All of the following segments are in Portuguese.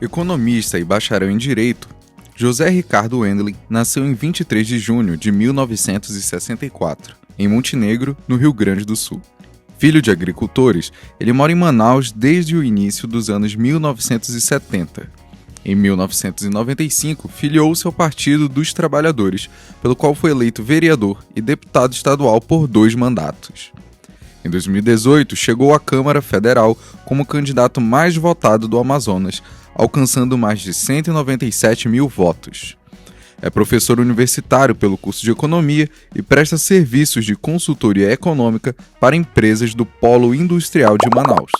Economista e bacharel em Direito, José Ricardo Wendling nasceu em 23 de junho de 1964, em Montenegro, no Rio Grande do Sul. Filho de agricultores, ele mora em Manaus desde o início dos anos 1970. Em 1995, filiou-se ao Partido dos Trabalhadores, pelo qual foi eleito vereador e deputado estadual por 2 mandatos. Em 2018, chegou à Câmara Federal como candidato mais votado do Amazonas, alcançando mais de 197 mil votos. É professor universitário pelo curso de Economia e presta serviços de consultoria econômica para empresas do Polo Industrial de Manaus.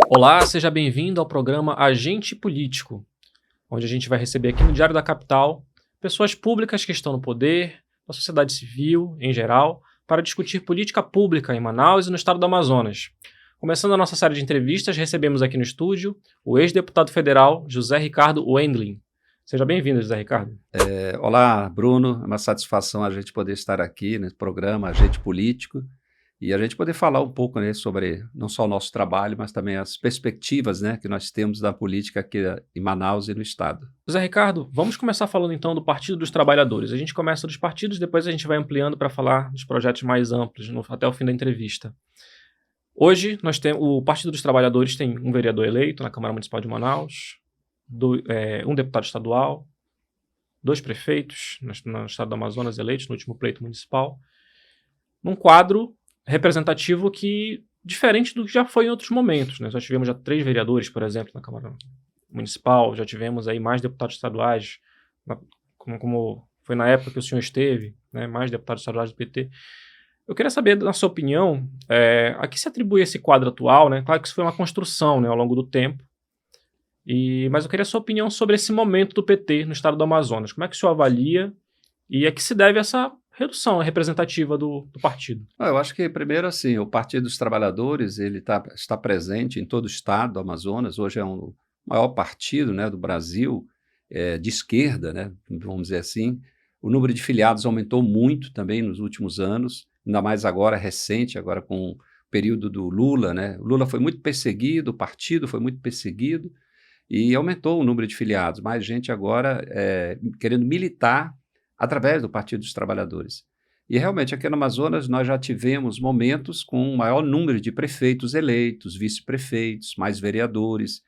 Olá, seja bem-vindo ao programa Agente Político, onde a gente vai receber aqui no Diário da Capital pessoas públicas que estão no poder, da sociedade civil em geral, para discutir política pública em Manaus e no estado do Amazonas. Começando a nossa série de entrevistas, recebemos aqui no estúdio o ex-deputado federal José Ricardo Wendling. Seja bem-vindo, José Ricardo. Olá, Bruno. É uma satisfação a gente poder estar aqui nesse programa Agente Político e a gente poder falar um pouco, né, sobre não só o nosso trabalho, mas também as perspectivas, né, que nós temos da política aqui em Manaus e no estado. José Ricardo, vamos começar falando então do Partido dos Trabalhadores. A gente começa dos partidos, depois a gente vai ampliando para falar dos projetos mais amplos até o fim da entrevista. Hoje, nós temos, o Partido dos Trabalhadores tem um vereador eleito na Câmara Municipal de Manaus, um deputado estadual, 2 prefeitos no estado do Amazonas eleitos no último pleito municipal, num quadro representativo que, diferente do que já foi em outros momentos, né? Nós tivemos já 3 vereadores, por exemplo, na Câmara Municipal, já tivemos aí mais deputados estaduais, como foi na época que o senhor esteve, né? Mais deputados estaduais do PT. Eu queria saber, na sua opinião, a que se atribui esse quadro atual, né? Claro que isso foi uma construção, né, ao longo do tempo, mas eu queria a sua opinião sobre esse momento do PT no estado do Amazonas. Como é que o senhor avalia e a que se deve essa redução representativa do partido? Eu acho que, primeiro, assim, o Partido dos Trabalhadores ele está presente em todo o estado do Amazonas. Hoje é o maior partido, né, do Brasil, de esquerda, né, vamos dizer assim. O número de filiados aumentou muito também nos últimos anos, ainda mais agora, recente, agora com o período do Lula, né? O Lula foi muito perseguido, o partido foi muito perseguido e aumentou o número de filiados. Mais gente agora querendo militar através do Partido dos Trabalhadores. E realmente aqui no Amazonas nós já tivemos momentos com um maior número de prefeitos eleitos, vice-prefeitos, mais vereadores,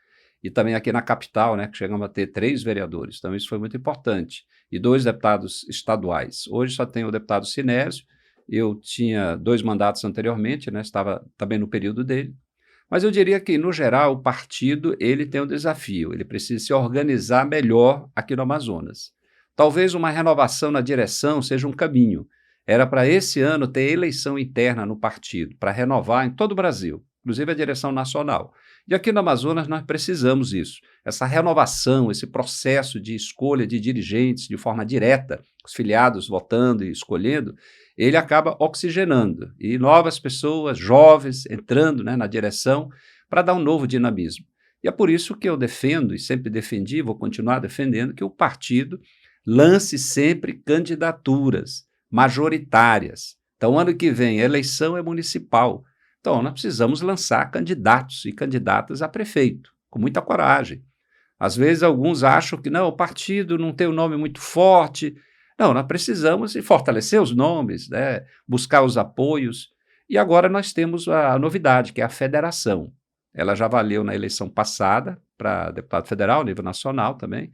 e também aqui na capital, né, que chegamos a ter 3 vereadores. Então isso foi muito importante. E 2 deputados estaduais. Hoje só tem o deputado Sinésio. Eu tinha 2 mandatos anteriormente, né, estava também no período dele. Mas eu diria que, no geral, o partido ele tem um desafio. Ele precisa se organizar melhor aqui no Amazonas. Talvez uma renovação na direção seja um caminho. Era para esse ano ter eleição interna no partido, para renovar em todo o Brasil, inclusive a direção nacional. E aqui no Amazonas nós precisamos disso. Essa renovação, esse processo de escolha de dirigentes de forma direta, os filiados votando e escolhendo, ele acaba oxigenando. E novas pessoas, jovens, entrando, né, na direção para dar um novo dinamismo. E é por isso que eu defendo, e sempre defendi, vou continuar defendendo, que o partido lance sempre candidaturas majoritárias. Então, ano que vem, a eleição é municipal. Então, nós precisamos lançar candidatos e candidatas a prefeito, com muita coragem. Às vezes, alguns acham que não, o partido não tem um nome muito forte. Não, nós precisamos fortalecer os nomes, né, buscar os apoios. E agora nós temos a novidade, que é a federação. Ela já valeu na eleição passada para deputado federal, nível nacional também,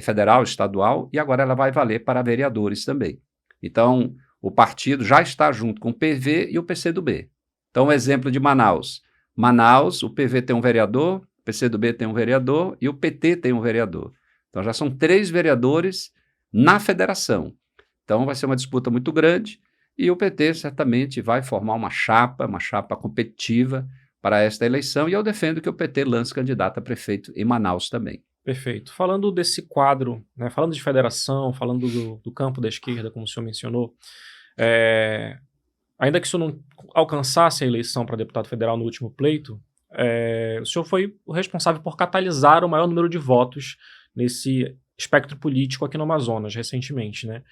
federal, estadual, e agora ela vai valer para vereadores também. Então, o partido já está junto com o PV e o PCdoB. Então, um exemplo de Manaus. Manaus, o PV tem um vereador, o PCdoB tem um vereador e o PT tem um vereador. Então, já são 3 vereadores na federação. Então, vai ser uma disputa muito grande e o PT certamente vai formar uma chapa competitiva para esta eleição e eu defendo que o PT lance candidato a prefeito em Manaus também. Perfeito. Falando desse quadro, né, falando de federação, falando do campo da esquerda, como o senhor mencionou, ainda que isso não alcançasse a eleição para deputado federal no último pleito, o senhor foi o responsável por catalisar o maior número de votos nesse espectro político aqui no Amazonas, recentemente, né?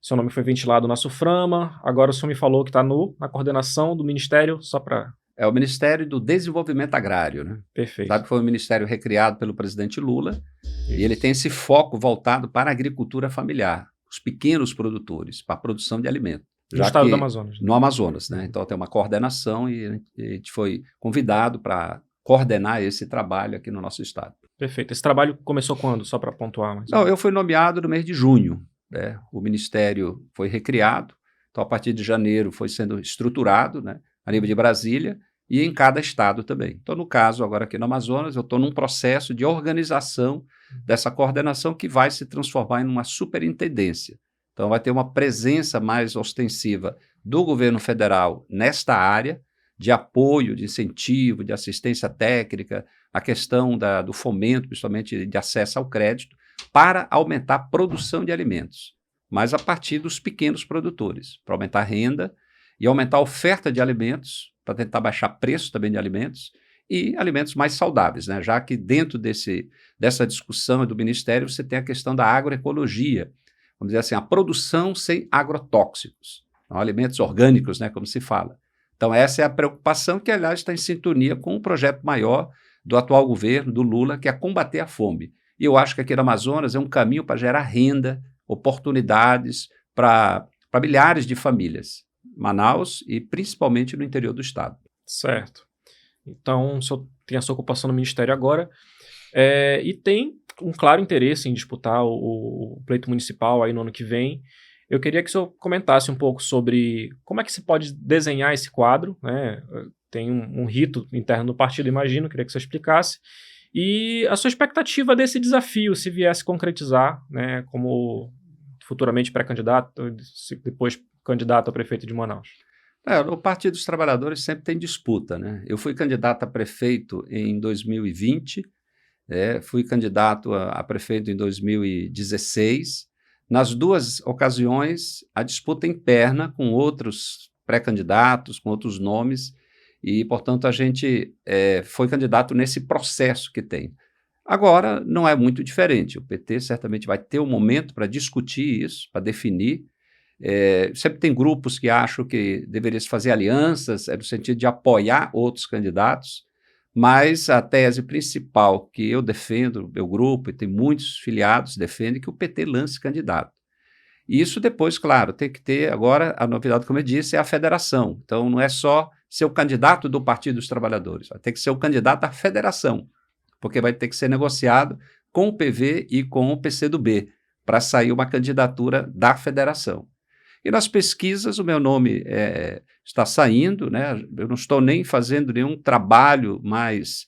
Seu nome foi ventilado na SUFRAMA, agora o senhor me falou que está na coordenação do Ministério, só para É o Ministério do Desenvolvimento Agrário, né? Perfeito. Sabe que foi um ministério recriado pelo presidente Lula e ele Isso. tem esse foco voltado para a agricultura familiar, os pequenos produtores, para a produção de alimento. No Já estado do que Amazonas, né? no Amazonas, né? Então tem uma coordenação e a gente foi convidado para coordenar esse trabalho aqui no nosso estado. Perfeito. Esse trabalho começou quando? Só para pontuar mais. Não, eu fui nomeado no mês de junho, né? O ministério foi recriado, então a partir de janeiro foi sendo estruturado, né? A nível de Brasília e em cada estado também. Então, no caso, agora aqui no Amazonas, eu estou num processo de organização dessa coordenação que vai se transformar em uma superintendência. Então, vai ter uma presença mais ostensiva do governo federal nesta área de apoio, de incentivo, de assistência técnica, a questão do fomento, principalmente de acesso ao crédito, para aumentar a produção de alimentos, mas a partir dos pequenos produtores, para aumentar a renda e aumentar a oferta de alimentos, para tentar baixar preço também de alimentos, e alimentos mais saudáveis, né? Já que dentro dessa discussão do Ministério você tem a questão da agroecologia, vamos dizer assim, a produção sem agrotóxicos, então, alimentos orgânicos, né, como se fala. Então essa é a preocupação que, aliás, está em sintonia com o projeto maior do atual governo, do Lula, que é combater a fome. E eu acho que aqui no Amazonas é um caminho para gerar renda, oportunidades para milhares de famílias. Manaus e principalmente no interior do estado. Certo. Então, o senhor tem essa ocupação no Ministério agora e tem um claro interesse em disputar o pleito municipal aí no ano que vem. Eu queria que o senhor comentasse um pouco sobre como é que se pode desenhar esse quadro, né? Tem um rito interno do partido, imagino, queria que o senhor explicasse. E a sua expectativa desse desafio, se viesse concretizar, né, como futuramente pré-candidato, depois candidato a prefeito de Manaus. O Partido dos Trabalhadores sempre tem disputa, né? Eu fui candidato a prefeito em 2020, fui candidato a prefeito em 2016. Nas duas ocasiões, a disputa interna com outros pré-candidatos, com outros nomes, e, portanto, a gente foi candidato nesse processo que tem. Agora, não é muito diferente. O PT certamente vai ter um momento para discutir isso, para definir. Sempre tem grupos que acham que deveria se fazer alianças, no sentido de apoiar outros candidatos, mas a tese principal que eu defendo, meu grupo, e tem muitos filiados, defende que o PT lance candidato. E isso depois, claro, tem que ter agora, a novidade, como eu disse, é a federação. Então, não é só ser o candidato do Partido dos Trabalhadores, vai ter que ser o candidato à federação, porque vai ter que ser negociado com o PV e com o PCdoB, para sair uma candidatura da federação. E nas pesquisas o meu nome está saindo, né? Eu não estou nem fazendo nenhum trabalho mais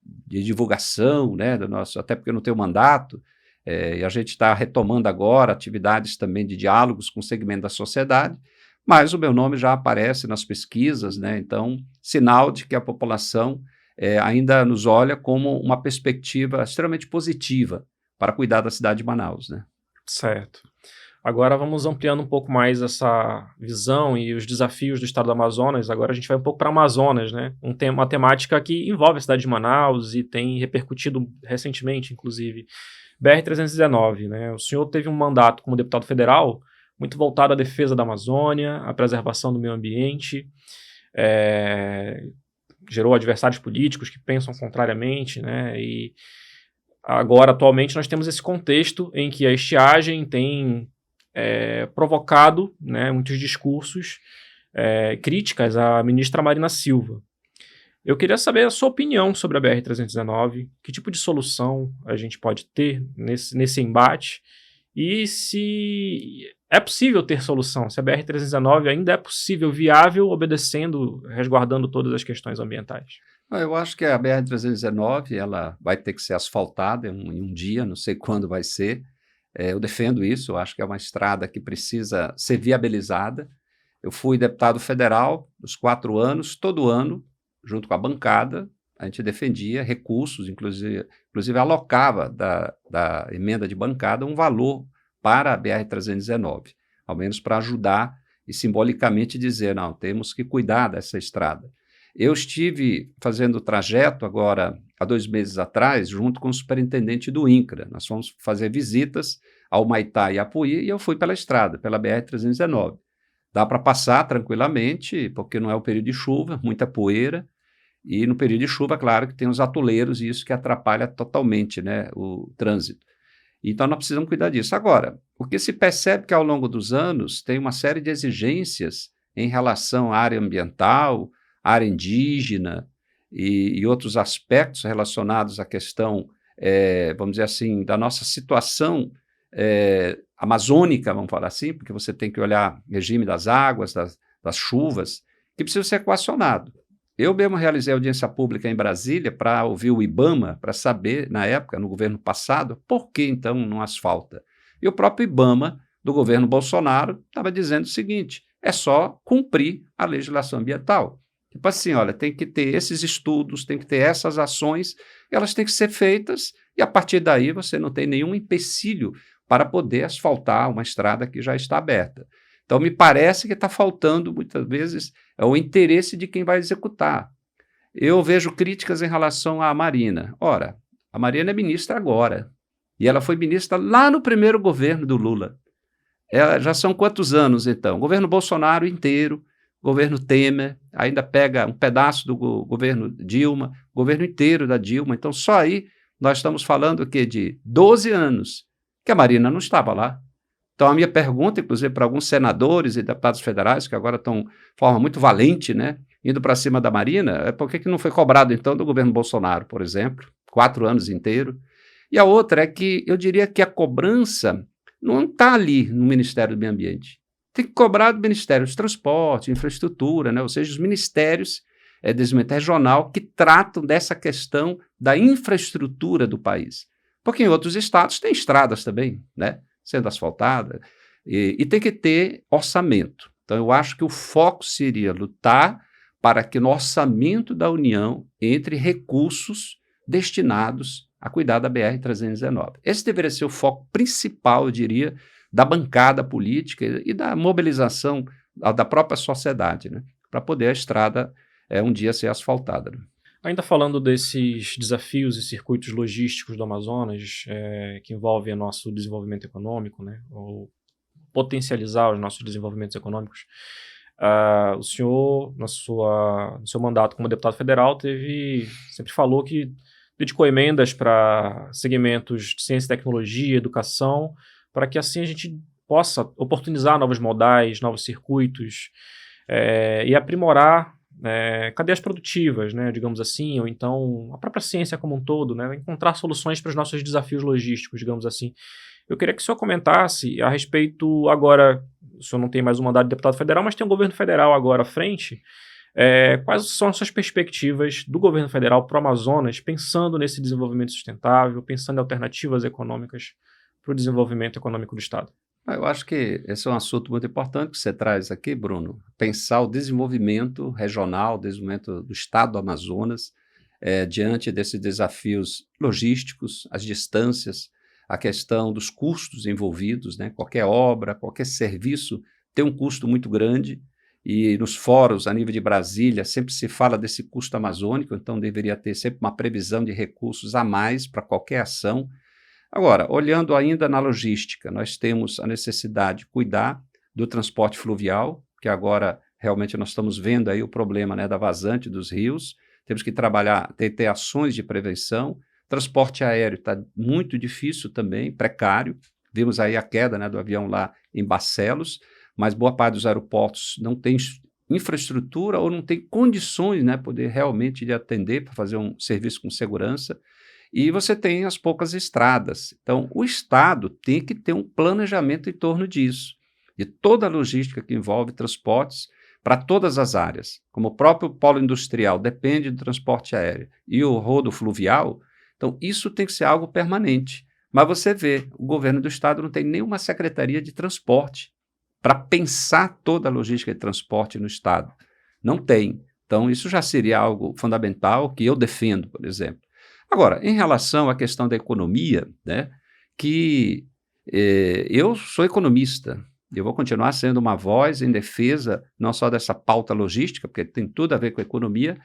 de divulgação, né, até porque eu não tenho mandato, e a gente está retomando agora atividades também de diálogos com o segmento da sociedade, mas o meu nome já aparece nas pesquisas, né? Então, sinal de que a população ainda nos olha como uma perspectiva extremamente positiva para cuidar da cidade de Manaus, né? Certo. Agora vamos ampliando um pouco mais essa visão e os desafios do estado do Amazonas. Agora a gente vai um pouco para Amazonas, né? Uma temática que envolve a cidade de Manaus e tem repercutido recentemente, inclusive, BR-319, né? O senhor teve um mandato como deputado federal muito voltado à defesa da Amazônia, à preservação do meio ambiente, gerou adversários políticos que pensam contrariamente, né? E agora, atualmente, nós temos esse contexto em que a estiagem tem provocado, né, muitos discursos, críticas à ministra Marina Silva. Eu queria saber a sua opinião sobre a BR-319, que tipo de solução a gente pode ter nesse embate e se é possível ter solução, se a BR-319 ainda é possível, viável, obedecendo, resguardando todas as questões ambientais. Eu acho que a BR-319 ela vai ter que ser asfaltada em um dia, não sei quando vai ser. Eu defendo isso, eu acho que é uma estrada que precisa ser viabilizada. Eu fui deputado federal nos 4 anos, todo ano, junto com a bancada, a gente defendia recursos, inclusive alocava da emenda de bancada um valor para a BR-319, ao menos para ajudar e simbolicamente dizer, não, temos que cuidar dessa estrada. Eu estive fazendo o trajeto agora, há 2 meses atrás, junto com o superintendente do INCRA. Nós fomos fazer visitas ao Humaitá e Apuí e eu fui pela estrada, pela BR-319. Dá para passar tranquilamente, porque não é o período de chuva, muita poeira, e no período de chuva, claro que tem os atoleiros, e isso que atrapalha totalmente, né, o trânsito. Então, nós precisamos cuidar disso. Agora, o que se percebe que ao longo dos anos tem uma série de exigências em relação à área ambiental, área indígena e outros aspectos relacionados à questão, vamos dizer assim, da nossa situação amazônica, vamos falar assim, porque você tem que olhar o regime das águas, das chuvas, que precisa ser equacionado. Eu mesmo realizei audiência pública em Brasília para ouvir o IBAMA, para saber, na época, no governo passado, por que então não asfalta. E o próprio IBAMA, do governo Bolsonaro, estava dizendo o seguinte: é só cumprir a legislação ambiental. Tipo assim, olha, tem que ter esses estudos, tem que ter essas ações, elas têm que ser feitas, e a partir daí você não tem nenhum empecilho para poder asfaltar uma estrada que já está aberta. Então, me parece que está faltando, muitas vezes, o interesse de quem vai executar. Eu vejo críticas em relação à Marina. Ora, a Marina é ministra agora, e ela foi ministra lá no primeiro governo do Lula. Já são quantos anos, então? Governo Bolsonaro inteiro, governo Temer, ainda pega um pedaço do governo Dilma, governo inteiro da Dilma. Então, só aí nós estamos falando o quê? De 12 anos que a Marina não estava lá. Então, a minha pergunta, inclusive, para alguns senadores e deputados federais, que agora estão de forma muito valente, né, indo para cima da Marina, é por que não foi cobrado, então, do governo Bolsonaro, por exemplo, 4 anos inteiros? E a outra é que eu diria que a cobrança não está ali no Ministério do Meio Ambiente. Tem que cobrar do Ministério dos Transportes, Infraestrutura, né, ou seja, os ministérios de desenvolvimento regional que tratam dessa questão da infraestrutura do país. Porque em outros estados tem estradas também, né, sendo asfaltada, e tem que ter orçamento. Então, eu acho que o foco seria lutar para que no orçamento da União entre recursos destinados a cuidar da BR-319. Esse deveria ser o foco principal, eu diria, da bancada política e da mobilização da própria sociedade, né, para poder a estrada um dia ser asfaltada. Né? Ainda falando desses desafios e circuitos logísticos do Amazonas, que envolvem o nosso desenvolvimento econômico, né, ou potencializar os nossos desenvolvimentos econômicos, o senhor, no seu mandato como deputado federal, sempre falou que dedicou emendas para segmentos de ciência e tecnologia, educação, para que assim a gente possa oportunizar novos modais, novos circuitos e aprimorar cadeias produtivas, né, digamos assim, ou então a própria ciência como um todo, né, encontrar soluções para os nossos desafios logísticos, digamos assim. Eu queria que o senhor comentasse a respeito agora, o senhor não tem mais um mandato de deputado federal, mas tem um governo federal agora à frente, quais são as suas perspectivas do governo federal para o Amazonas, pensando nesse desenvolvimento sustentável, pensando em alternativas econômicas para o desenvolvimento econômico do Estado? Eu acho que esse é um assunto muito importante que você traz aqui, Bruno. Pensar o desenvolvimento regional, o desenvolvimento do estado do Amazonas, diante desses desafios logísticos, as distâncias, a questão dos custos envolvidos, né? Qualquer obra, qualquer serviço tem um custo muito grande, e nos fóruns, a nível de Brasília, sempre se fala desse custo amazônico, então deveria ter sempre uma previsão de recursos a mais para qualquer ação. Agora, olhando ainda na logística, nós temos a necessidade de cuidar do transporte fluvial, que agora realmente nós estamos vendo aí o problema, né, da vazante dos rios, temos que trabalhar, ter ações de prevenção. Transporte aéreo está muito difícil também, precário, vimos aí a queda, né, do avião lá em Barcelos, mas boa parte dos aeroportos não tem infraestrutura ou não tem condições, né, poder realmente de atender para fazer um serviço com segurança. E você tem as poucas estradas. Então, o Estado tem que ter um planejamento em torno disso, de toda a logística que envolve transportes para todas as áreas. Como o próprio polo industrial depende do transporte aéreo e o rodo fluvial, então isso tem que ser algo permanente. Mas você vê, o governo do Estado não tem nenhuma secretaria de transporte para pensar toda a logística de transporte no Estado. Não tem. Então, isso já seria algo fundamental que eu defendo, por exemplo. Agora, em relação à questão da economia, né, que eu sou economista, eu vou continuar sendo uma voz em defesa não só dessa pauta logística, porque tem tudo a ver com a economia,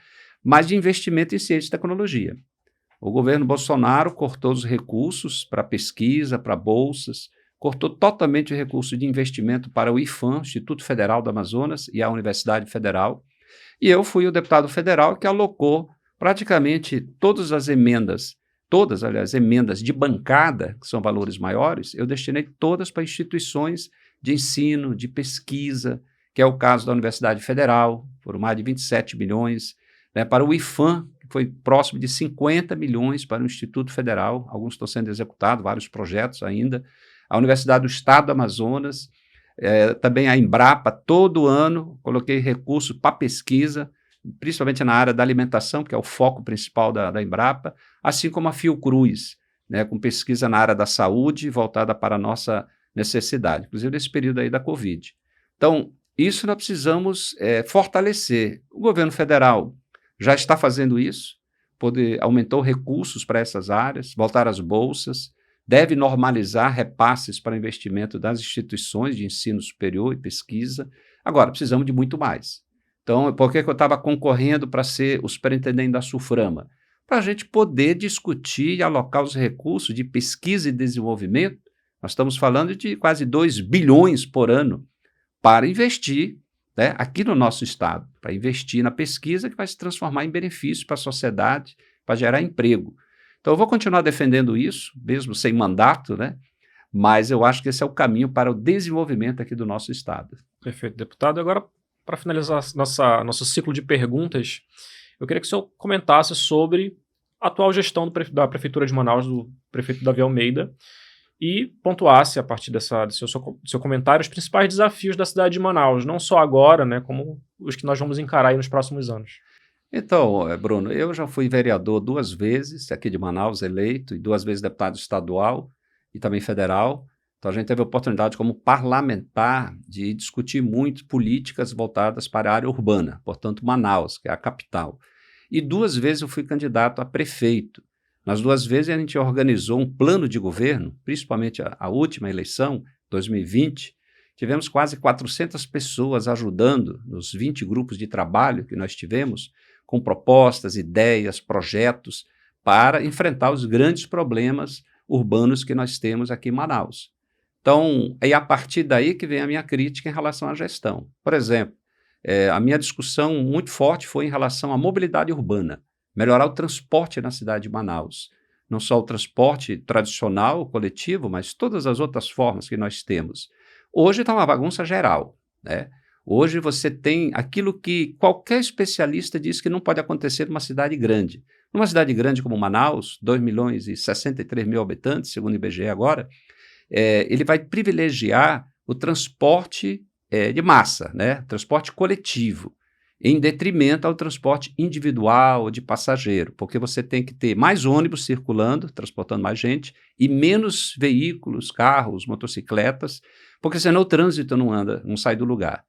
mas de investimento em ciência e tecnologia. O governo Bolsonaro cortou os recursos para pesquisa, para bolsas, cortou totalmente o recurso de investimento para o IFAM, Instituto Federal do Amazonas, e a Universidade Federal. E eu fui o deputado federal que alocou praticamente todas as emendas, aliás, emendas de bancada, que são valores maiores, eu destinei todas para instituições de ensino, de pesquisa, que é o caso da Universidade Federal, por mais de 27 milhões, né, para o IFAM, que foi próximo de 50 milhões para o Instituto Federal, alguns estão sendo executados, vários projetos ainda, a Universidade do Estado do Amazonas, também a Embrapa, todo ano coloquei recursos para pesquisa, principalmente na área da alimentação, que é o foco principal da Embrapa, assim como a Fiocruz, né, com pesquisa na área da saúde voltada para a nossa necessidade, inclusive nesse período aí da Covid. Então, isso nós precisamos fortalecer. O governo federal já está fazendo isso, aumentou recursos para essas áreas, voltar às bolsas, deve normalizar repasses para investimento das instituições de ensino superior e pesquisa. Agora, precisamos de muito mais. Então, por que eu estava concorrendo para ser o superintendente da SUFRAMA? Para a gente poder discutir e alocar os recursos de pesquisa e desenvolvimento. Nós estamos falando de quase 2 bilhões por ano para investir, né, aqui no nosso estado, para investir na pesquisa que vai se transformar em benefício para a sociedade, para gerar emprego. Então, eu vou continuar defendendo isso, mesmo sem mandato, né? Mas eu acho que esse é o caminho para o desenvolvimento aqui do nosso estado. Perfeito, deputado. Agora, para finalizar nosso ciclo de perguntas, eu queria que o senhor comentasse sobre a atual gestão da Prefeitura de Manaus, do prefeito Davi Almeida, e pontuasse, a partir do seu comentário, os principais desafios da cidade de Manaus, não só agora, né, como os que nós vamos encarar aí nos próximos anos. Então, Bruno, eu já fui vereador 2 vezes aqui de Manaus, eleito, e 2 vezes deputado estadual e também federal. Então, a gente teve a oportunidade, como parlamentar, de discutir muito políticas voltadas para a área urbana, portanto, Manaus, que é a capital. E 2 vezes eu fui candidato a prefeito. Nas 2 vezes a gente organizou um plano de governo, principalmente a última eleição, 2020, tivemos quase 400 pessoas ajudando nos 20 grupos de trabalho que nós tivemos, com propostas, ideias, projetos, para enfrentar os grandes problemas urbanos que nós temos aqui em Manaus. Então, é a partir daí que vem a minha crítica em relação à gestão. Por exemplo, a minha discussão muito forte foi em relação à mobilidade urbana, melhorar o transporte na cidade de Manaus. Não só o transporte tradicional, coletivo, mas todas as outras formas que nós temos. Hoje está uma bagunça geral, né? Hoje você tem aquilo que qualquer especialista diz que não pode acontecer numa cidade grande. Numa cidade grande como Manaus, 2 milhões e 63 mil habitantes, segundo o IBGE agora, ele vai privilegiar o transporte de massa, né? Transporte coletivo, em detrimento ao transporte individual ou de passageiro, porque você tem que ter mais ônibus circulando, transportando mais gente, e menos veículos, carros, motocicletas, porque senão o trânsito não sai do lugar.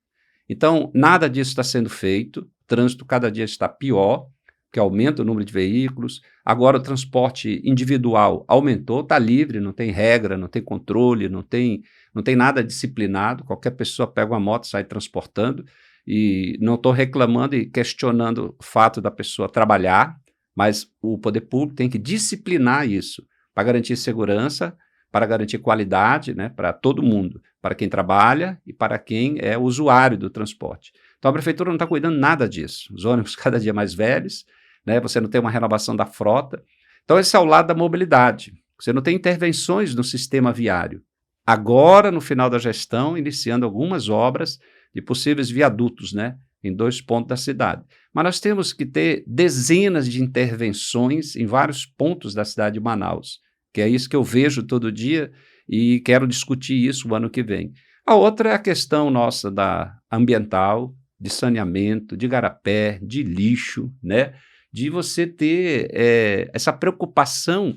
Então, nada disso está sendo feito, o trânsito cada dia está pior, que aumenta o número de veículos. Agora o transporte individual aumentou, está livre, não tem regra, não tem controle, não tem nada disciplinado, qualquer pessoa pega uma moto e sai transportando, e não estou reclamando e questionando o fato da pessoa trabalhar, mas o poder público tem que disciplinar isso, para garantir segurança, para garantir qualidade, né, para todo mundo, para quem trabalha e para quem é usuário do transporte. Então a prefeitura não está cuidando nada disso. Os ônibus cada dia mais velhos, né, você não tem uma renovação da frota. Então esse é o lado da mobilidade. Você não tem intervenções no sistema viário. Agora, no final da gestão, iniciando algumas obras de possíveis viadutos, né, em 2 pontos da cidade. Mas nós temos que ter dezenas de intervenções em vários pontos da cidade de Manaus, que é isso que eu vejo todo dia e quero discutir isso o ano que vem. A outra é a questão nossa da ambiental, de saneamento, de igarapé, de lixo, né? De você ter essa preocupação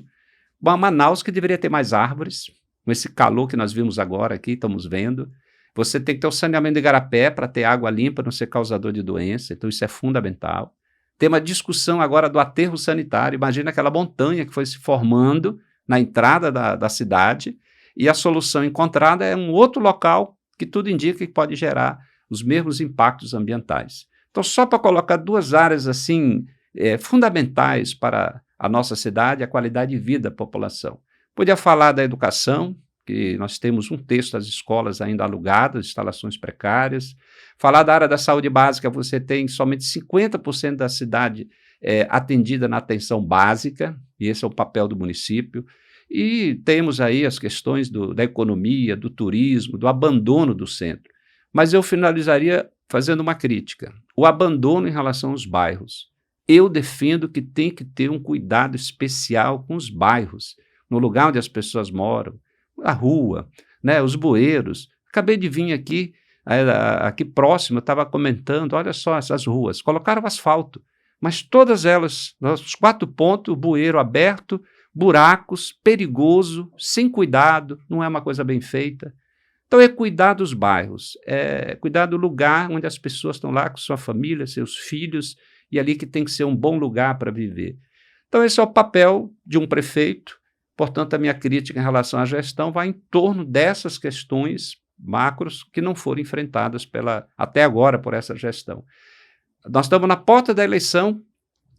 com a Manaus, que deveria ter mais árvores, com esse calor que nós vimos agora aqui, estamos vendo. Você tem que ter o saneamento de igarapé para ter água limpa, não ser causador de doença, então isso é fundamental. Tem uma discussão agora do aterro sanitário, imagina aquela montanha que foi se formando na entrada da cidade, e a solução encontrada é um outro local que tudo indica que pode gerar os mesmos impactos ambientais. Então, só para colocar 2 áreas assim fundamentais para a nossa cidade, a qualidade de vida da população. Podia falar da educação, que nós temos 1/3 das escolas ainda alugadas, instalações precárias. Falar da área da saúde básica, você tem somente 50% da cidade atendida na atenção básica, e esse é o papel do município. E temos aí as questões da economia, do turismo, do abandono do centro. Mas eu finalizaria fazendo uma crítica. O abandono em relação aos bairros. Eu defendo que tem que ter um cuidado especial com os bairros, no lugar onde as pessoas moram, a rua, né, os bueiros. Acabei de vir aqui próximo, eu estava comentando, olha só essas ruas, colocaram asfalto, mas todas elas, nos 4 pontos, o bueiro aberto, buracos, perigoso, sem cuidado, não é uma coisa bem feita. Então é cuidar dos bairros, é cuidar do lugar onde as pessoas estão lá com sua família, seus filhos, e ali que tem que ser um bom lugar para viver. Então esse é o papel de um prefeito, portanto a minha crítica em relação à gestão vai em torno dessas questões macros que não foram enfrentadas até agora por essa gestão. Nós estamos na porta da eleição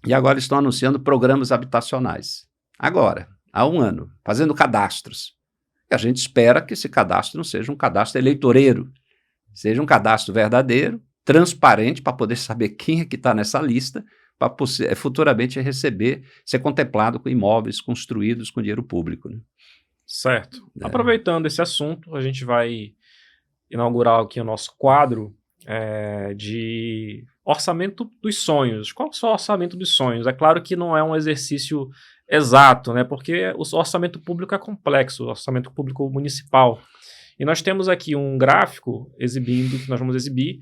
e agora estão anunciando programas habitacionais. Agora, há 1 ano, fazendo cadastros. E a gente espera que esse cadastro não seja um cadastro eleitoreiro, seja um cadastro verdadeiro, transparente, para poder saber quem é que está nessa lista, para futuramente ser contemplado com imóveis construídos com dinheiro público. Né? Certo. Aproveitando esse assunto, a gente vai inaugurar aqui o nosso quadro de orçamento dos sonhos. Qual é o orçamento dos sonhos? É claro que não é um exercício exato, né? Porque o orçamento público é complexo, o orçamento público municipal. E nós temos aqui um gráfico que nós vamos exibir,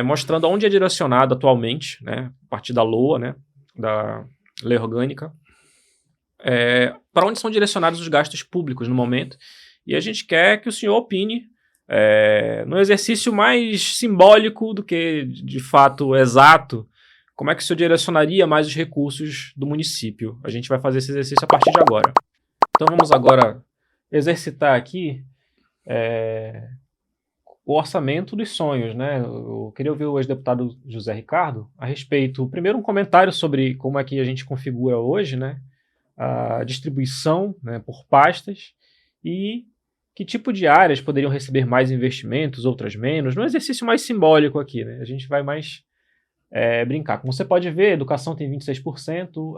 mostrando aonde é direcionado atualmente, né, a partir da LOA, né, da Lei Orgânica, para onde são direcionados os gastos públicos no momento. E a gente quer que o senhor opine num exercício mais simbólico do que, de fato, exato, como é que o senhor direcionaria mais os recursos do município. A gente vai fazer esse exercício a partir de agora. Então vamos agora exercitar aqui o orçamento dos sonhos, né? Eu queria ouvir o ex-deputado José Ricardo a respeito, primeiro um comentário sobre como é que a gente configura hoje, né, a distribuição, né, por pastas e que tipo de áreas poderiam receber mais investimentos, outras menos, num exercício mais simbólico aqui, né? A gente vai mais brincar. Como você pode ver, educação tem 26%,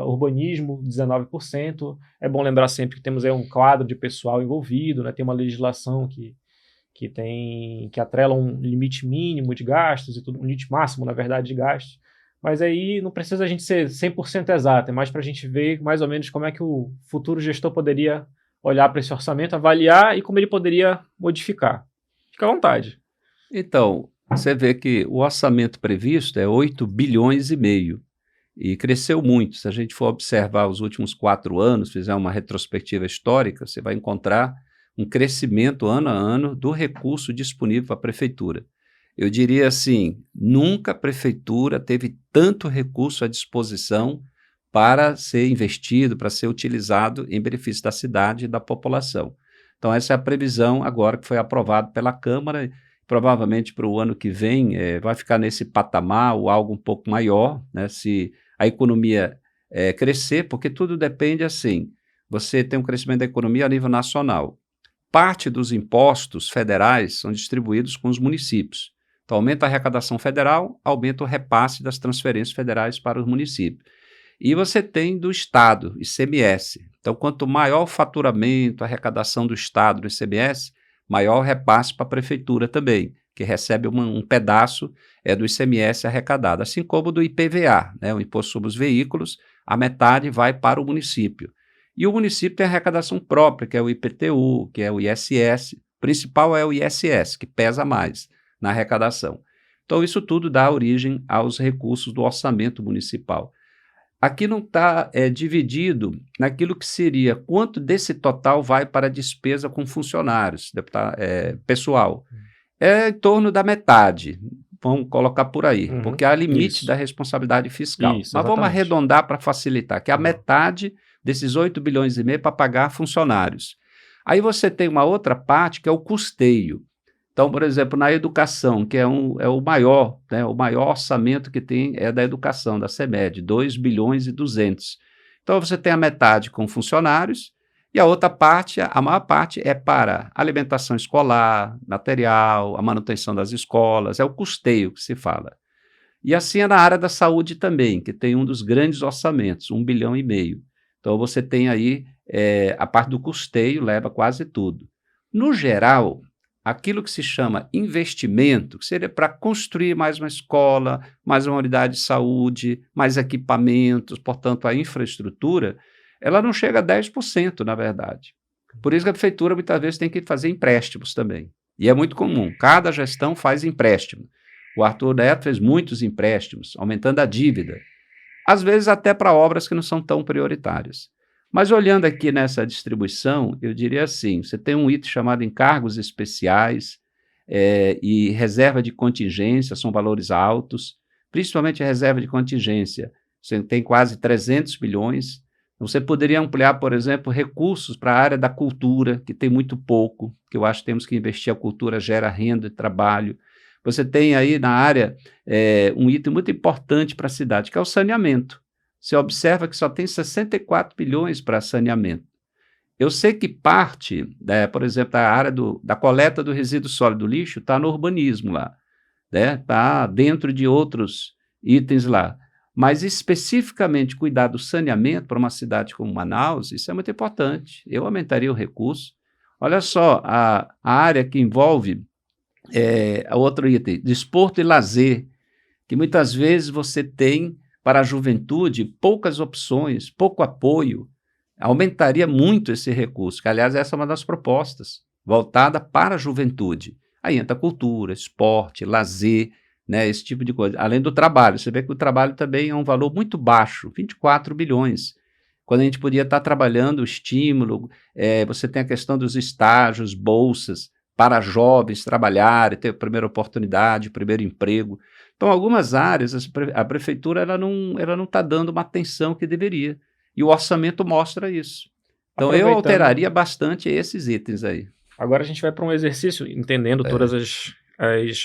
urbanismo 19%. É bom lembrar sempre que temos aí um quadro de pessoal envolvido, né? Tem uma legislação que atrela um limite mínimo de gastos e tudo, um limite máximo, na verdade, de gastos. Mas aí não precisa a gente ser 100% exato, é mais para a gente ver mais ou menos como é que o futuro gestor poderia olhar para esse orçamento, avaliar e como ele poderia modificar. Fica à vontade. Então, você vê que o orçamento previsto é 8,5 bilhões e cresceu muito. Se a gente for observar os últimos 4 anos, fizer uma retrospectiva histórica, você vai encontrar um crescimento ano a ano do recurso disponível para a prefeitura. Eu diria assim, nunca a prefeitura teve tanto recurso à disposição para ser investido, para ser utilizado em benefício da cidade e da população. Então essa é a previsão agora que foi aprovado pela Câmara. Provavelmente para o ano que vem vai ficar nesse patamar ou algo um pouco maior, né, se a economia crescer, porque tudo depende assim, você tem um crescimento da economia a nível nacional. Parte dos impostos federais são distribuídos com os municípios. Então aumenta a arrecadação federal, aumenta o repasse das transferências federais para os municípios. E você tem do Estado, ICMS. Então quanto maior o faturamento, a arrecadação do Estado do ICMS, maior repasse para a prefeitura também, que recebe um pedaço do ICMS arrecadado, assim como do IPVA, né, o Imposto sobre os Veículos, a metade vai para o município. E o município tem a arrecadação própria, que é o IPTU, que é o ISS, o principal é o ISS, que pesa mais na arrecadação. Então isso tudo dá origem aos recursos do orçamento municipal. Aqui não está dividido naquilo que seria quanto desse total vai para a despesa com funcionários, pessoal. É em torno da metade, vamos colocar por aí, porque há limite da responsabilidade fiscal. Isso, mas vamos arredondar para facilitar, que é a metade desses 8,5 bilhões para pagar funcionários. Aí você tem uma outra parte que é o custeio. Então, por exemplo, na educação, que é o maior, né, o maior orçamento que tem é da educação, da CEMED, 2,2 bilhões. Então, você tem a metade com funcionários E a outra parte, a maior parte, é para alimentação escolar, material, a manutenção das escolas, é o custeio que se fala. E assim é na área da saúde também, que tem um dos grandes orçamentos, 1,5 bilhão. Então você tem aí a parte do custeio, leva quase tudo. No geral, aquilo que se chama investimento, que seria para construir mais uma escola, mais uma unidade de saúde, mais equipamentos, portanto, a infraestrutura, ela não chega a 10%, na verdade. Por isso que a prefeitura muitas vezes tem que fazer empréstimos também. E é muito comum, cada gestão faz empréstimo. O Arthur Neto fez muitos empréstimos, aumentando a dívida. Às vezes até para obras que não são tão prioritárias. Mas olhando aqui nessa distribuição, eu diria assim, você tem um item chamado encargos especiais e reserva de contingência, são valores altos, principalmente a reserva de contingência, você tem quase 300 bilhões. Você poderia ampliar, por exemplo, recursos para a área da cultura, que tem muito pouco, que eu acho que temos que investir, a cultura gera renda e trabalho. Você tem aí na área um item muito importante para a cidade, que é o saneamento. Você observa que só tem 64 bilhões para saneamento. Eu sei que parte, por exemplo, da área da coleta do resíduo sólido lixo está no urbanismo lá, está dentro de outros itens lá. Mas especificamente cuidar do saneamento para uma cidade como Manaus, isso é muito importante. Eu aumentaria o recurso. Olha só, a área que envolve outro item, desporto e lazer, que muitas vezes você tem para a juventude poucas opções, pouco apoio, aumentaria muito esse recurso, que aliás essa é uma das propostas, voltada para a juventude. Aí entra cultura, esporte, lazer, esse tipo de coisa, além do trabalho. Você vê que o trabalho também é um valor muito baixo, 24 bilhões, quando a gente podia estar trabalhando o estímulo, você tem a questão dos estágios, bolsas, para jovens trabalharem, ter a primeira oportunidade, o primeiro emprego. Então, algumas áreas, a prefeitura ela não está dando uma atenção que deveria, e o orçamento mostra isso. Então, eu alteraria bastante esses itens aí. Agora a gente vai para um exercício, entendendo todas as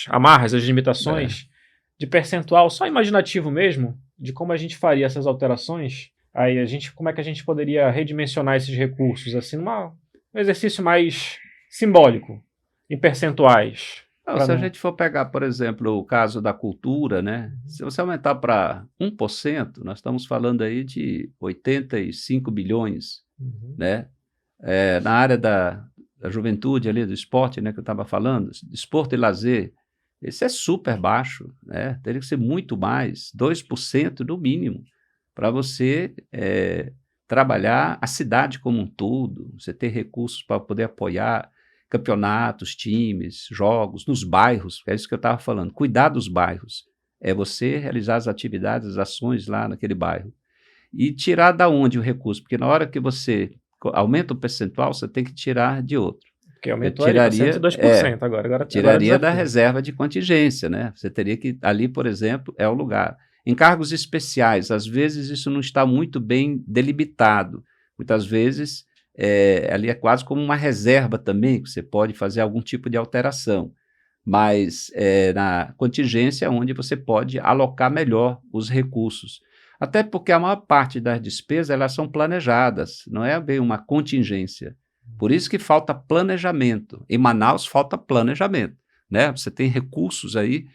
amarras, as limitações, de percentual, só imaginativo mesmo, de como a gente faria essas alterações. Aí como é que a gente poderia redimensionar esses recursos, assim, um exercício mais simbólico, em percentuais. Se a gente for pegar, por exemplo, o caso da cultura, se você aumentar para 1%, nós estamos falando aí de 85 bilhões, na área da juventude ali, do esporte, que eu estava falando, desporto e lazer, esse é super baixo, teria que ser muito mais, 2% no mínimo, para você trabalhar a cidade como um todo, você ter recursos para poder apoiar campeonatos, times, jogos, nos bairros, é isso que eu estava falando, cuidar dos bairros, é você realizar as atividades, as ações lá naquele bairro, e tirar da onde o recurso, porque na hora que você aumenta o percentual, você tem que tirar de outro. Porque aumentou ali para 102% agora. Tiraria da reserva de contingência, Você teria que, ali, por exemplo, é o lugar. Encargos especiais, às vezes isso não está muito bem delimitado, muitas vezes ali é quase como uma reserva também, que você pode fazer algum tipo de alteração, mas na contingência é onde você pode alocar melhor os recursos. Até porque a maior parte das despesas elas são planejadas, não é bem uma contingência. Por isso que falta planejamento. Em Manaus falta planejamento, Você tem recursos aí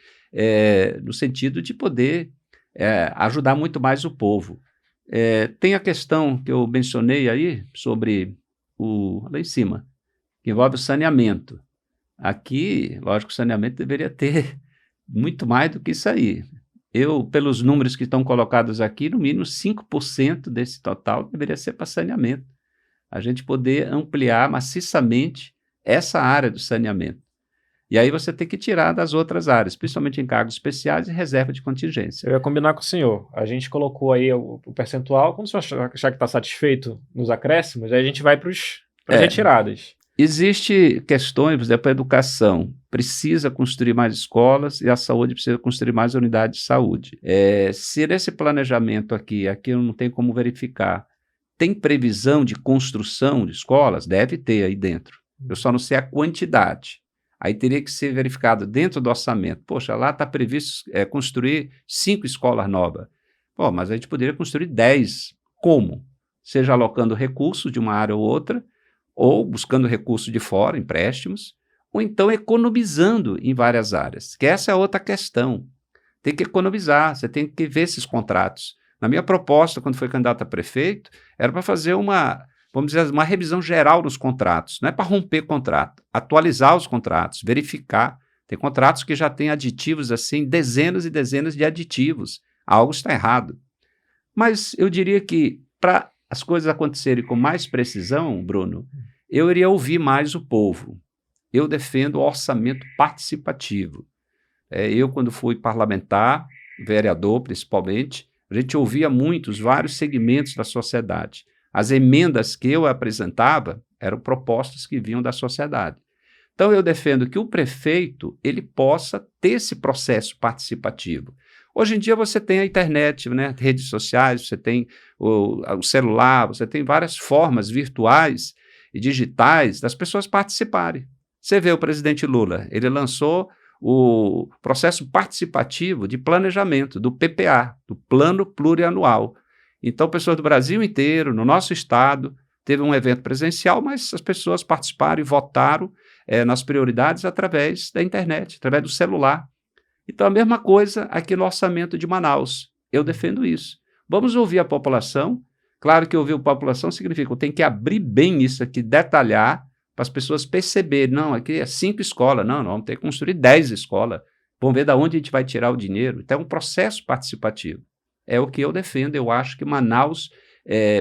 no sentido de poder ajudar muito mais o povo. Tem a questão que eu mencionei aí sobre lá em cima, que envolve o saneamento. Aqui, lógico, o saneamento deveria ter muito mais do que isso aí. Pelos números que estão colocados aqui, no mínimo 5% desse total deveria ser para saneamento. A gente poder ampliar maciçamente essa área do saneamento. E aí você tem que tirar das outras áreas, principalmente encargos especiais e reserva de contingência. Eu ia combinar com o senhor. A gente colocou aí o percentual, quando o senhor achar que está satisfeito nos acréscimos, aí a gente vai para as retiradas. Existem questões, por exemplo, a educação precisa construir mais escolas e a saúde precisa construir mais unidades de saúde. Se nesse planejamento aqui eu não tem como verificar, tem previsão de construção de escolas? Deve ter aí dentro. Eu só não sei a quantidade. Aí teria que ser verificado dentro do orçamento. Poxa, lá está previsto construir 5 escolas novas. Mas a gente poderia construir 10. Como? seja alocando recursos de uma área ou outra, ou buscando recursos de fora, empréstimos, ou então economizando em várias áreas, que essa é outra questão. Tem que economizar, você tem que ver esses contratos. Na minha proposta, quando foi candidato a prefeito, era para fazer vamos dizer, uma revisão geral dos contratos. Não é para romper contrato, atualizar os contratos, verificar. Tem contratos que já têm aditivos assim, dezenas e dezenas de aditivos. Algo está errado. Mas eu diria que para as coisas acontecerem com mais precisão, Bruno, eu iria ouvir mais o povo. Eu defendo o orçamento participativo. Eu, quando fui parlamentar, vereador principalmente, a gente ouvia vários segmentos da sociedade. As emendas que eu apresentava eram propostas que vinham da sociedade. Então, eu defendo que o prefeito ele possa ter esse processo participativo. Hoje em dia você tem a internet, né, redes sociais, você tem o celular, você tem várias formas virtuais e digitais das pessoas participarem. Você vê o presidente Lula, ele lançou o processo participativo de planejamento, do PPA, do Plano Plurianual. Então, pessoas do Brasil inteiro, no nosso estado, teve um evento presencial, mas as pessoas participaram e votaram nas prioridades através da internet, através do celular. Então, a mesma coisa aqui no orçamento de Manaus. Eu defendo isso. Vamos ouvir a população. Claro que ouvir a população significa que eu tenho que abrir bem isso aqui, detalhar, para as pessoas perceberem. Não, aqui é 5 escolas. Não, vamos ter que construir 10 escolas. Vamos ver de onde a gente vai tirar o dinheiro. Então, é um processo participativo. É o que eu defendo. Eu acho que Manaus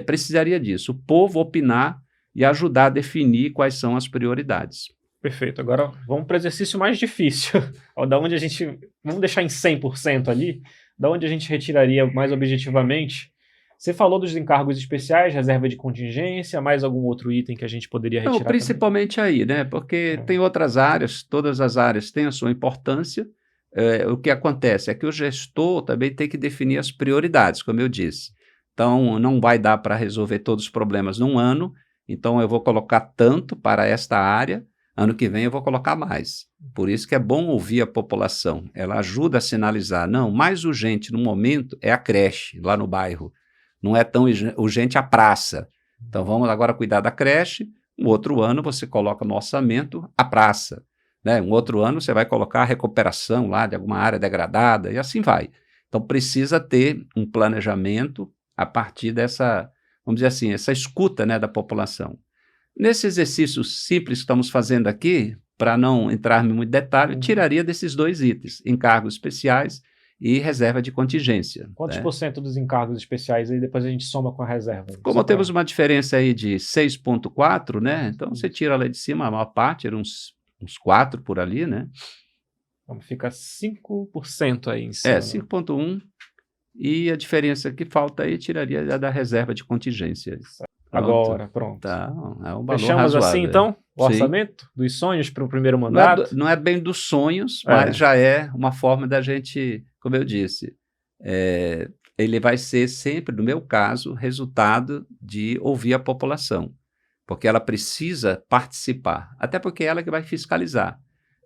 precisaria disso. O povo opinar e ajudar a definir quais são as prioridades. Perfeito. Agora vamos para o exercício mais difícil. Da onde a gente... Vamos deixar em 100% ali. Da onde a gente retiraria mais objetivamente. Você falou dos encargos especiais, reserva de contingência, mais algum outro item que a gente poderia retirar? Não, principalmente também? Aí, né? Porque tem outras áreas, todas as áreas têm a sua importância. O que acontece é que o gestor também tem que definir as prioridades, como eu disse. Então, não vai dar para resolver todos os problemas num ano. Então, eu vou colocar tanto para esta área. Ano que vem eu vou colocar mais. Por isso que é bom ouvir a população. Ela ajuda a sinalizar. Não, mais urgente no momento é a creche lá no bairro. Não é tão urgente a praça. Então vamos agora cuidar da creche. Um outro ano você coloca no orçamento a praça. Né? Um outro ano você vai colocar a recuperação lá de alguma área degradada e assim vai. Então precisa ter um planejamento a partir dessa, vamos dizer assim, essa escuta, né, da população. Nesse exercício simples que estamos fazendo aqui, para não entrar em muito detalhe, tiraria desses 2 itens, encargos especiais e reserva de contingência. Quantos por cento dos encargos especiais aí depois a gente soma com a reserva? Como temos uma diferença aí de 6,4, né? Então você tira lá de cima a maior parte, era uns 4 por ali, né? Então fica 5% aí em cima. 5,1. E a diferença que falta aí tiraria da reserva de contingência. Agora, pronto. Tá, é um valor fechamos razoável. assim, então, o orçamento dos sonhos para o primeiro mandato? Não é bem dos sonhos, mas já é uma forma da gente, como eu disse, ele vai ser sempre, no meu caso, resultado de ouvir a população, porque ela precisa participar, até porque é ela que vai fiscalizar.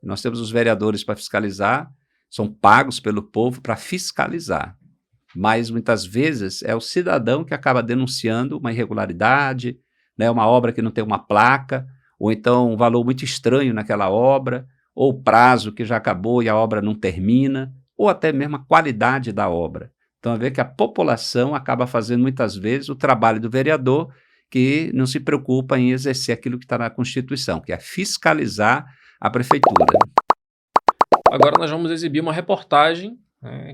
Nós temos os vereadores para fiscalizar, são pagos pelo povo para fiscalizar. Mas muitas vezes é o cidadão que acaba denunciando uma irregularidade, né, uma obra que não tem uma placa, ou então um valor muito estranho naquela obra, ou o prazo que já acabou e a obra não termina, ou até mesmo a qualidade da obra. Então, é ver que a população acaba fazendo muitas vezes o trabalho do vereador, que não se preocupa em exercer aquilo que está na Constituição, que é fiscalizar a prefeitura. Agora nós vamos exibir uma reportagem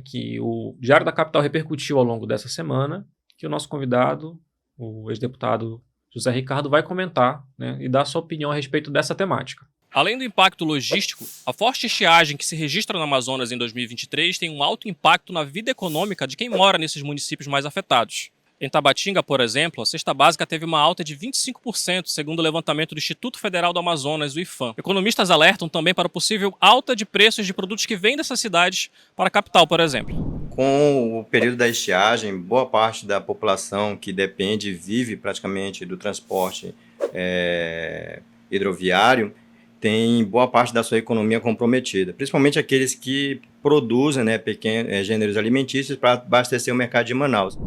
que o Diário da Capital repercutiu ao longo dessa semana, que o nosso convidado, o ex-deputado José Ricardo, vai comentar, né, e dar sua opinião a respeito dessa temática. Além do impacto logístico, a forte estiagem que se registra no Amazonas em 2023 tem um alto impacto na vida econômica de quem mora nesses municípios mais afetados. Em Tabatinga, por exemplo, a cesta básica teve uma alta de 25%, segundo o levantamento do Instituto Federal do Amazonas, o IFAM. Economistas alertam também para a possível alta de preços de produtos que vêm dessas cidades para a capital, por exemplo. Com o período da estiagem, boa parte da população que depende e vive praticamente do transporte hidroviário tem boa parte da sua economia comprometida, principalmente aqueles que produzem pequenos gêneros alimentícios para abastecer o mercado de Manaus.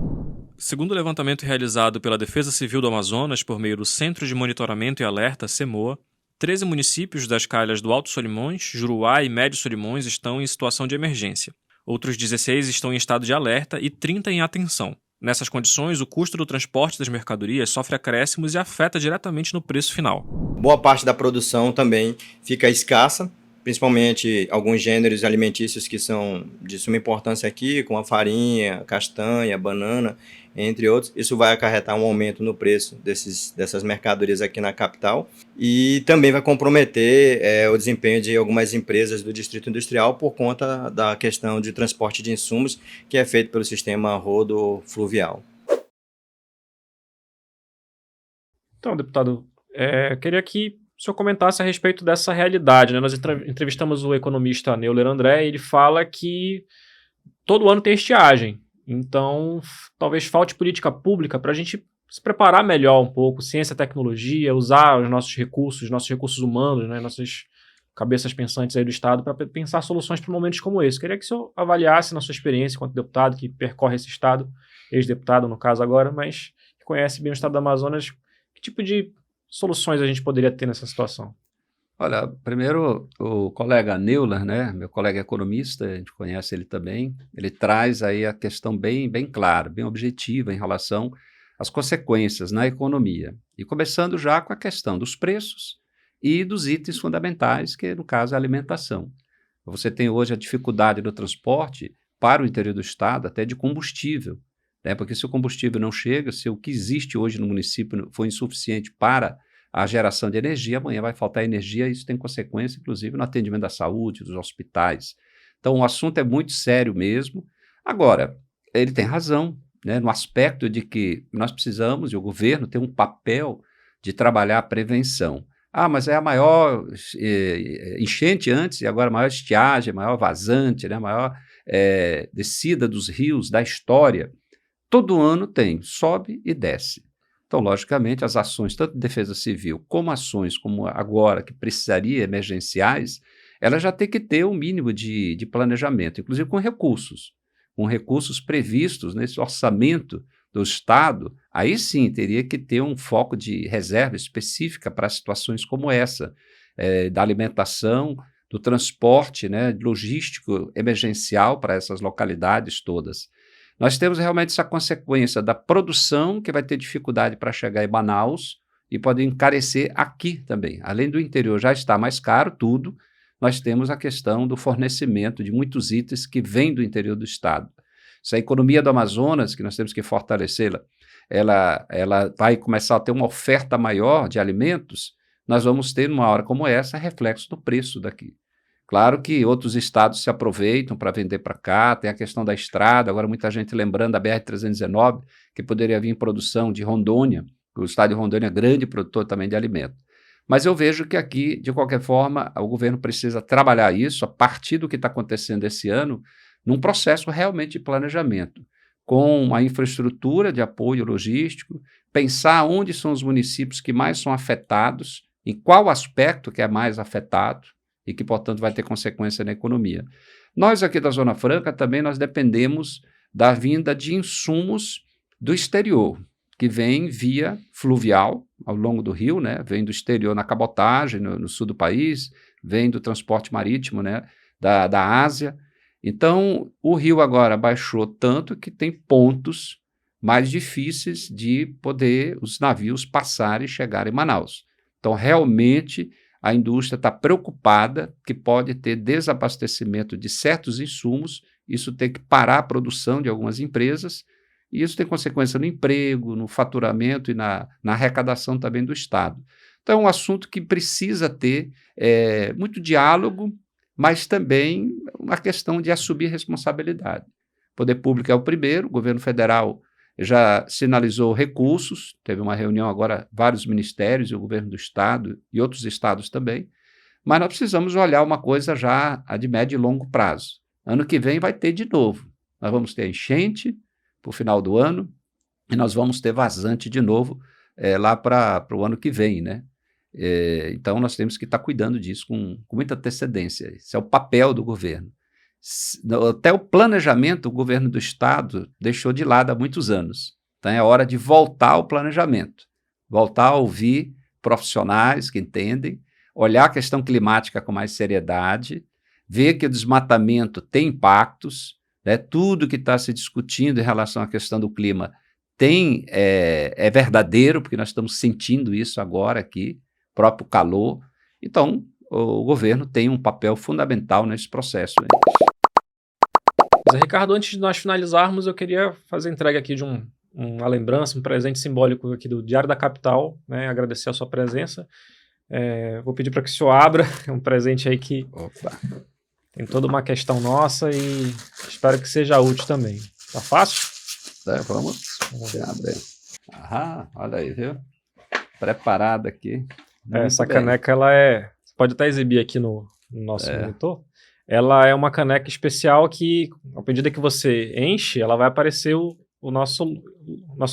Segundo o levantamento realizado pela Defesa Civil do Amazonas por meio do Centro de Monitoramento e Alerta, CEMOA, 13 municípios das calhas do Alto Solimões, Juruá e Médio Solimões estão em situação de emergência. Outros 16 estão em estado de alerta e 30 em atenção. Nessas condições, o custo do transporte das mercadorias sofre acréscimos e afeta diretamente no preço final. Boa parte da produção também fica escassa, principalmente alguns gêneros alimentícios que são de suma importância aqui, como a farinha, castanha, banana, entre outros. Isso vai acarretar um aumento no preço dessas mercadorias aqui na capital e também vai comprometer o desempenho de algumas empresas do Distrito Industrial por conta da questão de transporte de insumos que é feito pelo sistema rodofluvial. Então, deputado, queria que o senhor comentasse a respeito dessa realidade, né? Nós entrevistamos o economista Neuler André e ele fala que todo ano tem estiagem. Então, talvez falte política pública para a gente se preparar melhor um pouco, ciência e tecnologia, usar os nossos recursos humanos, né? Nossas cabeças pensantes aí do Estado para pensar soluções para momentos como esse. Queria que o senhor avaliasse na sua experiência enquanto deputado que percorre esse Estado, ex-deputado no caso agora, mas que conhece bem o Estado do Amazonas, que tipo de soluções a gente poderia ter nessa situação? Olha, primeiro o colega Neuler, né, meu colega economista, a gente conhece ele também, ele traz aí a questão bem clara, bem objetiva em relação às consequências na economia. E começando já com a questão dos preços e dos itens fundamentais, que no caso é a alimentação. Você tem hoje a dificuldade do transporte para o interior do estado, até de combustível, né, porque se o combustível não chega, se o que existe hoje no município for insuficiente para a geração de energia, amanhã vai faltar energia e isso tem consequência, inclusive, no atendimento da saúde, dos hospitais. Então, o assunto é muito sério mesmo. Agora, ele tem razão, né, no aspecto de que nós precisamos, e o governo tem um papel de trabalhar a prevenção. Ah, mas é a maior enchente antes e agora a maior estiagem, a maior vazante, né, a maior descida dos rios da história. Todo ano tem, sobe e desce. Então, logicamente, as ações, tanto de defesa civil como ações como agora, que precisaria emergenciais, ela já tem que ter um mínimo de planejamento, inclusive com recursos previstos nesse orçamento do Estado. Aí sim teria que ter um foco de reserva específica para situações como essa, da alimentação, do transporte, né, logístico emergencial para essas localidades todas. Nós temos realmente essa consequência da produção, que vai ter dificuldade para chegar em Manaus e pode encarecer aqui também. Além do interior já está mais caro tudo, nós temos a questão do fornecimento de muitos itens que vêm do interior do estado. Se a economia do Amazonas, que nós temos que fortalecê-la, ela vai começar a ter uma oferta maior de alimentos, nós vamos ter, numa hora como essa, reflexo no preço daqui. Claro que outros estados se aproveitam para vender para cá, tem a questão da estrada, agora muita gente lembrando da BR-319, que poderia vir em produção de Rondônia, o estado de Rondônia é grande produtor também de alimento. Mas eu vejo que aqui, de qualquer forma, o governo precisa trabalhar isso a partir do que está acontecendo esse ano, num processo realmente de planejamento, com a infraestrutura de apoio logístico, pensar onde são os municípios que mais são afetados, em qual aspecto que é mais afetado, e que, portanto, vai ter consequência na economia. Nós aqui da Zona Franca também nós dependemos da vinda de insumos do exterior, que vem via fluvial ao longo do rio, né? Vem do exterior na cabotagem, no sul do país, vem do transporte marítimo, né? da Ásia. Então, o rio agora baixou tanto que tem pontos mais difíceis de poder os navios passarem e chegarem em Manaus. Então, realmente, a indústria está preocupada que pode ter desabastecimento de certos insumos, isso tem que parar a produção de algumas empresas, e isso tem consequência no emprego, no faturamento e na arrecadação também do Estado. Então, é um assunto que precisa ter muito diálogo, mas também uma questão de assumir responsabilidade. O poder público é o primeiro, o governo federal já sinalizou recursos, teve uma reunião agora, vários ministérios e o governo do estado e outros estados também, mas nós precisamos olhar uma coisa já de médio e longo prazo. Ano que vem vai ter de novo. Nós vamos ter enchente para o final do ano e nós vamos ter vazante de novo lá para o ano que vem, né? Então nós temos que estar cuidando disso com muita antecedência. Esse é o papel do governo. Até o planejamento, o governo do estado deixou de lado há muitos anos. Então é hora de voltar ao planejamento, voltar a ouvir profissionais que entendem, olhar a questão climática com mais seriedade, ver que o desmatamento tem impactos, né? Tudo que está se discutindo em relação à questão do clima é verdadeiro, porque nós estamos sentindo isso agora aqui, próprio calor. Então, o governo tem um papel fundamental nesse processo. Zé Ricardo, antes de nós finalizarmos, eu queria fazer entrega aqui de uma lembrança, um presente simbólico aqui do Diário da Capital, né? Agradecer a sua presença. Vou pedir para que o senhor abra, é um presente aí que tem toda uma questão nossa e espero que seja útil também. Tá fácil? Vamos abrir. Olha aí, viu? Preparada aqui. Essa caneca, ela você pode até exibir aqui no nosso monitor. Ela é uma caneca especial que, à medida que você enche, ela vai aparecer o nosso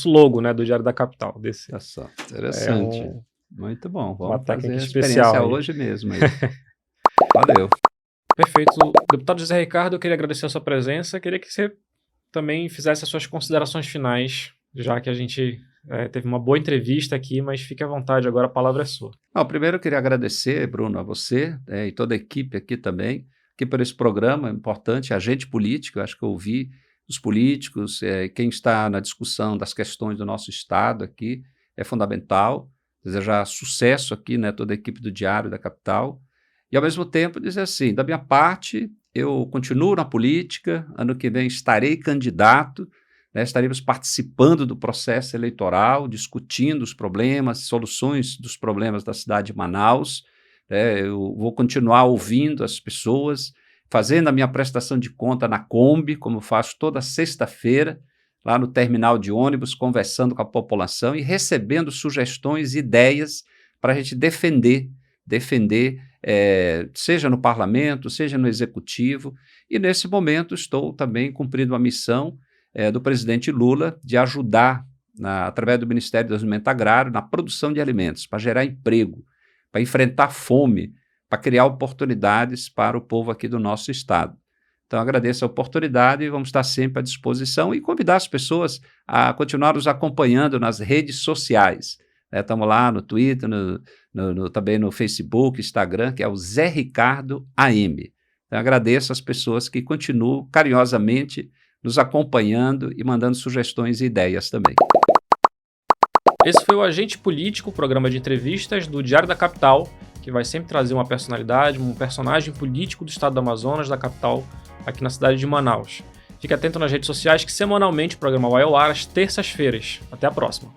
logo, né, do Diário da Capital. Olha só, interessante. Muito bom. Vamos uma técnica fazer a especial experiência aí. hoje mesmo. Aí. Valeu. Perfeito. Deputado José Ricardo, eu queria agradecer a sua presença. Queria que você também fizesse as suas considerações finais, já que a gente teve uma boa entrevista aqui, mas fique à vontade, agora a palavra é sua. Primeiro eu queria agradecer, Bruno, a você e toda a equipe aqui também, aqui por esse programa importante, Agente Político. Eu acho que eu ouvi os políticos, quem está na discussão das questões do nosso Estado aqui, é fundamental. Desejar sucesso aqui, né, toda a equipe do Diário da Capital. E, ao mesmo tempo, dizer assim, da minha parte, eu continuo na política, ano que vem estarei candidato, né, estaremos participando do processo eleitoral, discutindo os problemas, soluções dos problemas da cidade de Manaus. Eu vou continuar ouvindo as pessoas, fazendo a minha prestação de conta na Kombi, como eu faço toda sexta-feira, lá no terminal de ônibus, conversando com a população e recebendo sugestões e ideias para a gente defender, seja no parlamento, seja no executivo. E nesse momento estou também cumprindo a missão do presidente Lula de ajudar, através do Ministério do Desenvolvimento Agrário, na produção de alimentos, para gerar emprego, para enfrentar fome, para criar oportunidades para o povo aqui do nosso estado. Então, agradeço a oportunidade e vamos estar sempre à disposição e convidar as pessoas a continuar nos acompanhando nas redes sociais. Estamos lá no Twitter, também no Facebook, Instagram, que é o Zé Ricardo AM. Então, agradeço as pessoas que continuam carinhosamente nos acompanhando e mandando sugestões e ideias também. Esse foi o Agente Político, o programa de entrevistas do Diário da Capital, que vai sempre trazer uma personalidade, um personagem político do estado do Amazonas, da capital, aqui na cidade de Manaus. Fique atento nas redes sociais que semanalmente o programa vai ao ar às terças-feiras. Até a próxima.